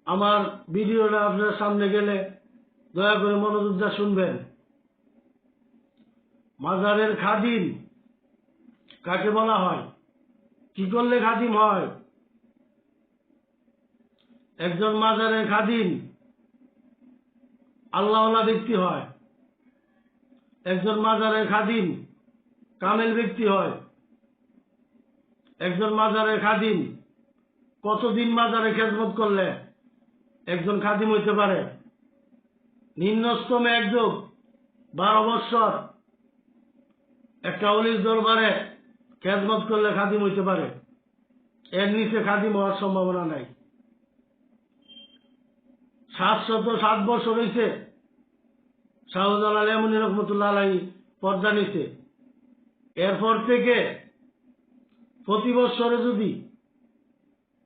আমার ভিডিওটা আপনার সামনে গেলে দয়া করে মনোযোগ দিয়ে শুনবেন। মাজারের খাদিম কাকে বলা হয়, কি করলে খাদিম হয়? একজন মাজারের খাদিম আল্লাহওয়ালা ব্যক্তি হয়। একজন মাজারের খাদিম কামেল ব্যক্তি হয়। একজন মাজারের খাদিম কতদিন মাজারে খেদমত করলে একজন খাদিম হইতে পারে? নিম্নস্তমে এক যুগ 12 বৎসর একটা অলির দরবারে খেদমত করলে খাদিম হইতে পারে। এর নিচে খাদিম হওয়ার সম্ভাবনা নাই। 707 বছর হয়েছে শাহজালাল এমনি রহমতুল্লাহ আলাইহি পর্দা নিতে। এরপর থেকে প্রতি বছরে যদি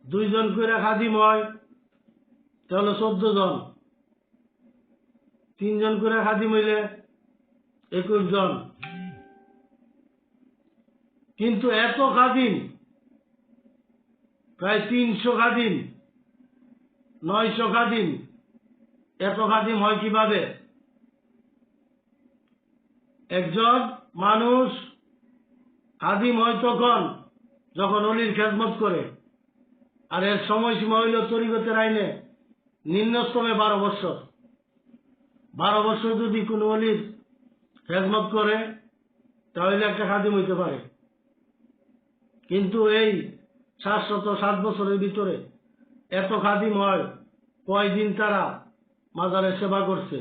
2 জন করে খাদিম হয় তাহলে 14 জন, 3 জন করে খাদিম হইলে 21 জন। কিন্তু এত খাদিম, প্রায় 300 খাদিম, 900 খাদিম, এত খাদিম হয় কিভাবে? একজন মানুষ খাদিম হয় তখন যখন অলির খেদমত করে, আর এর সময়সীমা হইল তরিকতের আইনে নিম্নস্তমে 12 বছর। 12 বছর যদি কোনো অলির খেদমত করে তাহলে একটা খাদিম হইতে পারে। কিন্তু এই 707 বছরের ভিতরে এত খাদিম হয় কয়দিন তারা মাজারের সেবা করছে?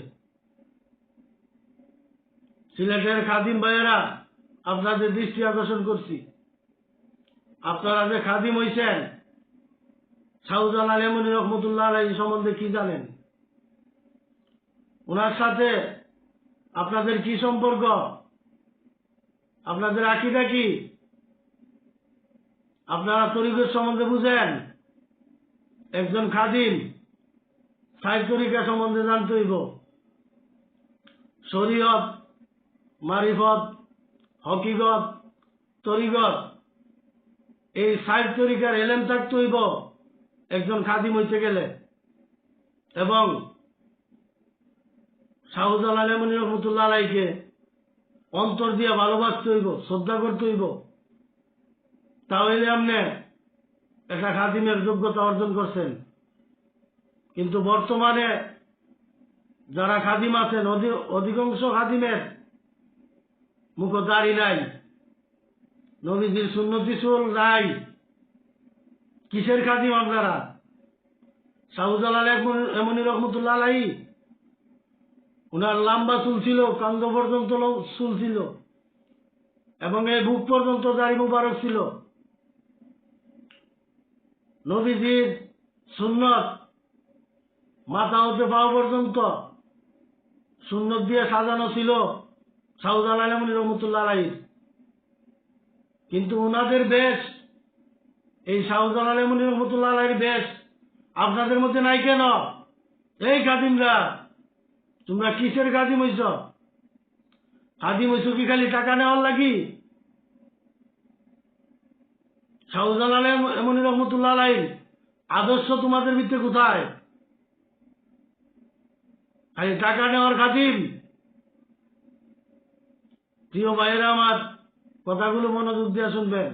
সিলেটের খাদিম ভাইয়েরা, আপনাদের দৃষ্টি আকর্ষণ করছি, আপনারা যে খাদিম হইছেন শাহজালাল এমনি রহমতুল্লাহ আলাইহি সম্বন্ধে কি জানেন? ওনার সাথে আপনাদের কি সম্পর্ক? আপনাদের আকীদা কি? আপনারা তরিকত সম্বন্ধে বুঝেন? একজন খাদিম 6 তরিকা সম্বন্ধে জানতে হইব। শরীয়ত, মারিফত, হকিকত, তরিকত, এই 6 তরিকার এলেম থাকতে হইব একজন খাদিম হইতে গেলে। এবং শাহজালাল এমনি রহমতুল্লাহ আলাইহিকে অন্তর দিয়ে ভালোবাসতে হইব, শ্রদ্ধা করতে হইব। তাহলে আপনি একটা খাদিমের যোগ্যতা অর্জন করছেন। কিন্তু বর্তমানে যারা খাদিম আছেন অধিকাংশ খাদিমের মুখে দাড়ি নাই, নবীজির সুন্নতি চুল নাই। কিসের খাদিম আপনারা? শাহজালাল এমনি রহমতুল্লাহ আলাইহি উনার লম্বা চুল ছিল, কান্দ পর্যন্ত চুল ছিল, এবং এই বুক পর্যন্ত দাড়ি মুবারক ছিল। নবীজির সুন্নত মাথা হতে পাওয়া পর্যন্ত সুন্নত দিয়ে সাজানো ছিল শাহজালাল এমনি রহমতুল্লাহ আলাইহির। কিন্তু উনাদের বেশ, এই শাহজালাল এমনি রহমতুল্লাহ আলাইহির বেশ আপনাদের মধ্যে নাই কেন? এই খাদিমরা, তোমরা কিসের খাদিম হইছ? খাদিম হইছ কি খালি টাকা নেওয়ার লাগি? শাহজালাল এমনি রহমতুল্লাহ আলাইহির আদর্শ তোমাদের ভিতরে কোথায়? খালি টাকা নেওয়ার খাদিম? প্রিয় ভাইয়েরা আমার, কথাগুলো মনোযোগ দিয়ে শুনবেন।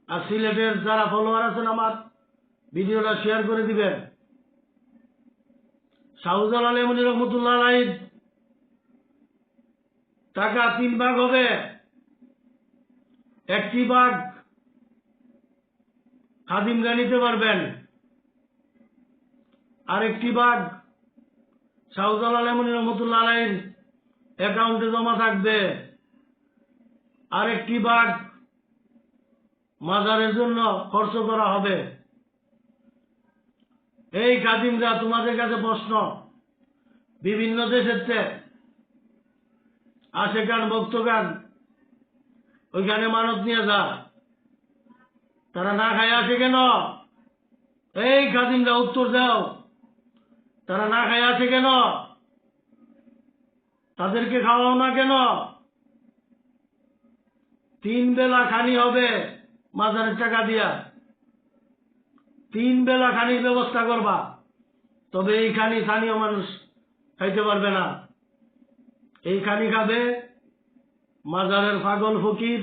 আর সিলেটের যারা ফলোয়ার আছেন আমার ভিডিওটা শেয়ার করে দিবেন। শাহজালাল এমনি রহমতুল্লাহ আলাইহির টাকা 3 ভাগ হবে। একটি ভাগ খাদিমরা নিতে পারবেন, আরেকটি ভাগ শাহজালাল এমনি রহমতুল্লাহ আলাইহির অ্যাকাউন্টে জমা থাকবে, আরেকটি ভাগ মাজারের জন্য খরচ করা হবে। এই খাদিমরা, তোমাদের কাছে প্রশ্ন, বিভিন্ন দেশের আশেকান ভক্তগান ওইখানে মানত নিয়ে যা, তারা না খায় আসে কেন? এই খাদিমরা উত্তর দাও, তারা না খায় আসে কেন? তাদেরকে খাওয়াও না কেন? 3 বেলা খানি হবে মাজারের টাকা দিয়া, 3 বেলা খানির ব্যবস্থা করবা। তবে এই খানি স্থানীয় মানুষ খাইতে পারবে না। এই খানি খাবে মাজারের পাগল ফকির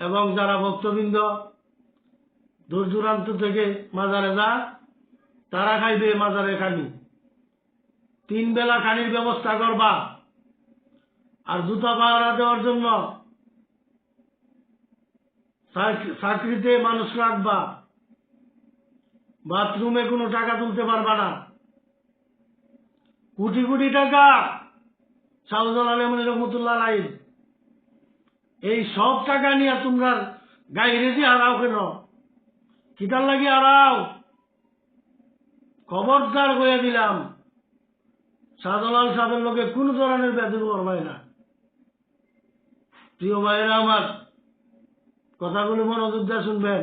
এবং যারা ভক্তবৃন্দ দূর দূরান্ত থেকে মাজারে যা, তারা খাইবে মাজারের খানি। 3 বেলা খানির ব্যবস্থা করবা। আর জুতা পাহারা দেওয়ার জন্য চাকরিতে মানুষ রাখবা। বাথরুমে কোনো টাকা তুলতে পারবা না। কোটি কোটি টাকা শাহজালাল আলমী রহমতুল্লাহ আলাইহি, এই সব টাকা নিয়ে তোমরা গাইরে যে হারাও কেন? কিতার লাগি হারাও? খবরদার হয়ে দিলাম, শাহজালাল সাহেবের লোকে কোন ধরনের বেতন করবাই না। প্রিয় ভাইয়েরা আমার, কথাগুলো মনোযোগ দিয়ে শুনবেন।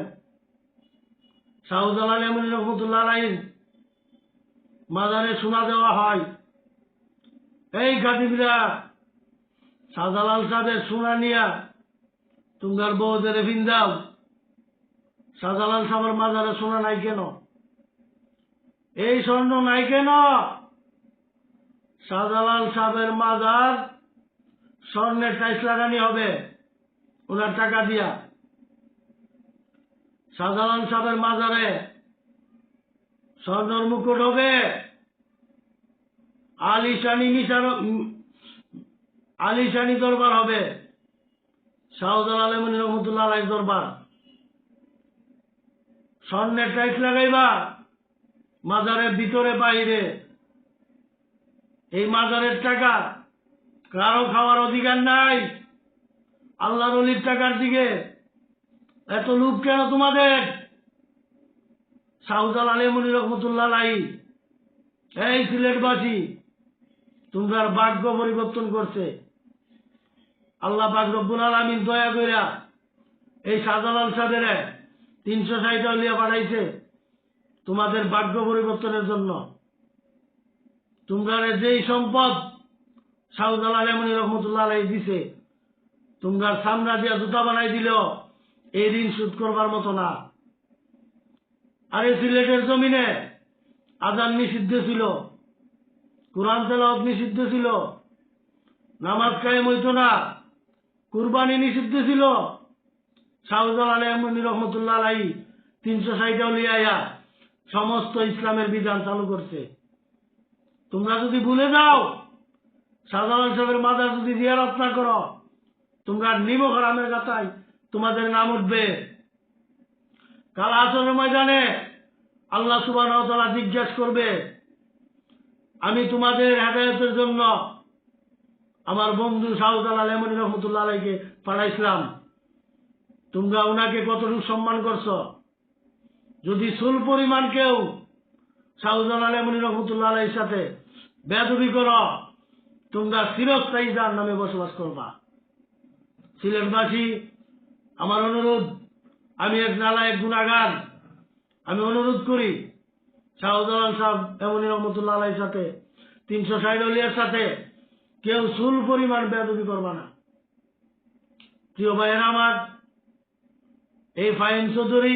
শাহজালাল আলমী রহমতুল্লাহ আলাইহি মাজারে সোনা দেওয়া হয়। এই খাদিমরা শাহজালাল সাহেবের সোনা নিয়া তোমার বউদের ভিন্দাও। শাহজালাল সাহেবের মাজারে সোনা নাই কেন? এই স্বর্ণ নাই কেন? শাহজালাল সাহেবের মাজার স্বর্ণের টাইস লাগানি হবে ওনার টাকা দিয়া। শাহজালাল সাহেবের মাজারে স্বর্ণের মুকুট হবে, আলিশানি দরবার হবে, শাহজালাল আলমী রহমতুল্লাহ আলাইহি দরবার। স্বর্ণের টাইস লাগাইবা মাজারের ভিতরে বাইরে। এই মাজারের টাকা কারো খাওয়ার অধিকার নাই। আল্লাহর ওলির টাকার দিকে এত লোভ কেন তোমাদের? শাহজালাল আলমী রহমতুল্লাহ আলাইহি এই সিলেটবাসী তোমরা ভাগ্য পরিবর্তন করছে। আল্লাহ পাক রব্বুল আলামিন দয়া কইরা এই শাহজালাল সাহেবের 360 আউলিয়া পাঠাইছে তোমাদের ভাগ্য পরিবর্তনের জন্য। তোমরা যেই সম্পদ শাহজালাল আলমী রহমতুল্লাহ আলাইহি দিছে, তোমরা সামরা দিয়া জুতা বানাই দিল, এই ঋণ শোধ করবার মতো না। আরে সিলেটের জমিনে আজান নিষিদ্ধ ছিল, কোরআন তেলাওয়াত নিষিদ্ধ ছিল, নামাজ কায়েম হইতো না, কুরবানি নিষিদ্ধ ছিল। শাহজালাল আলমী রহমতুল্লাহ আলাইহি 360 আউলিয়া সমস্ত ইসলামের বিধান চালু করছে। তোমরা যদি ভুলে যাও, শাহজালাল সাহেবের মাজার যদি জিয়ারত না করো, তোমরা নিমক হারামের গাথায় তোমাদের নাম উঠবে। কাল আসরের ময়দানে আল্লাহ সুবহানাহু ওয়া তাআলা জিজ্ঞাসা করবে, আমি তোমাদের হেদায়েতের জন্য আমার বন্ধু শাহজালাল আলমী রহমতুল্লাহ আলাইহিকে পাঠাইছিলাম, তোমরা ওনাকে কতটুকু সম্মান করছো? যদি চুল পরিমাণ কেউ শাহজালাল আলমী রহমতুল্লাহ আলাইহির সাথে বেয়াদবি করো, তোমরা চিরস্থায়ী জাহান্নামে বসবাস করবা। সিলেটবাসী, আমার অনুরোধ, আমি এক নালায়েক গুনাহগার, আমি অনুরোধ করি শাহজালাল সাহেব এমনি রহমতুল্লাহ আলাইহির সাথে 360 আউলিয়ার সাথে কেউ চুল পরিমাণ বেয়াদবি করবা না। প্রিয় ভাইয়েরা আমার, এই ফাহিম চৌধুরী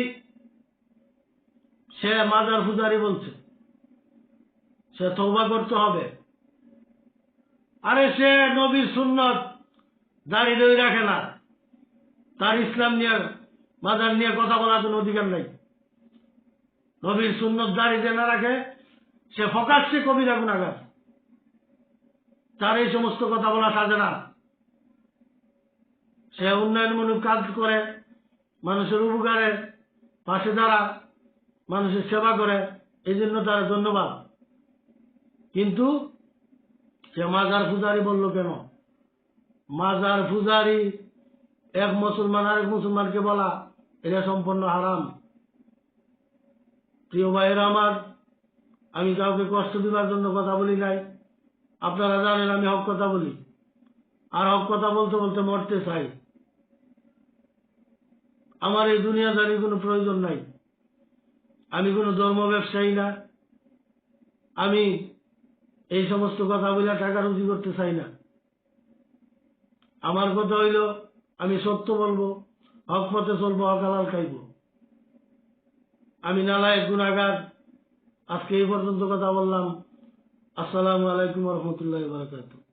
সে মাজার পূজারি বলছে, সে তওবা করতে হবে। আরে সে নবীর সুন্নত দাঁড়িয়ে রাখে না, তার ইসলাম নিয়ে মাজার নিয়ে কথা বলার কোনো অধিকার নাই। নবীর সুন্নত দাঁড়িয়ে না রাখে, সে ফকাচ্ছে কবিরা গুনাহগার। তার এই সমস্ত কথা বলা সাজে না। সে উন্নয়নমূলক কাজ করে, মানুষের উপকারে পাশে দাঁড়া, মানুষের সেবা করে, এই জন্য তার ধন্যবাদ। কিন্তু সে মাজার পূজারি বলল কেন? মাজার পূজারি এক মুসলমান আরেক মুসলমানকে বলা, এটা সম্পূর্ণ হারাম। প্রিয় ভাইয়েরা আমার, আমি কাউকে কষ্ট দিবার জন্য কথা বলি নাই। আপনারা জানেন আমি হক কথা বলি, আর হক কথা বলতে বলতে মরতে চাই। আমার এই দুনিয়াদারির কোনো প্রয়োজন নাই। আমি কোনো ধর্ম ব্যবসায়ী না। আমি এই সমস্ত কথা বলে টাকা রুজি করতে চাই না। আমার কথা হইল, আমি সত্য বলবো, হক পথে চলবো, হক হালাল খাইব। আমি নালায়েক গুনাহগার, আজকে এই পর্যন্ত কথা বললাম। আসসালামু আলাইকুম রহমতুল্লাহ বারাকাতুহু।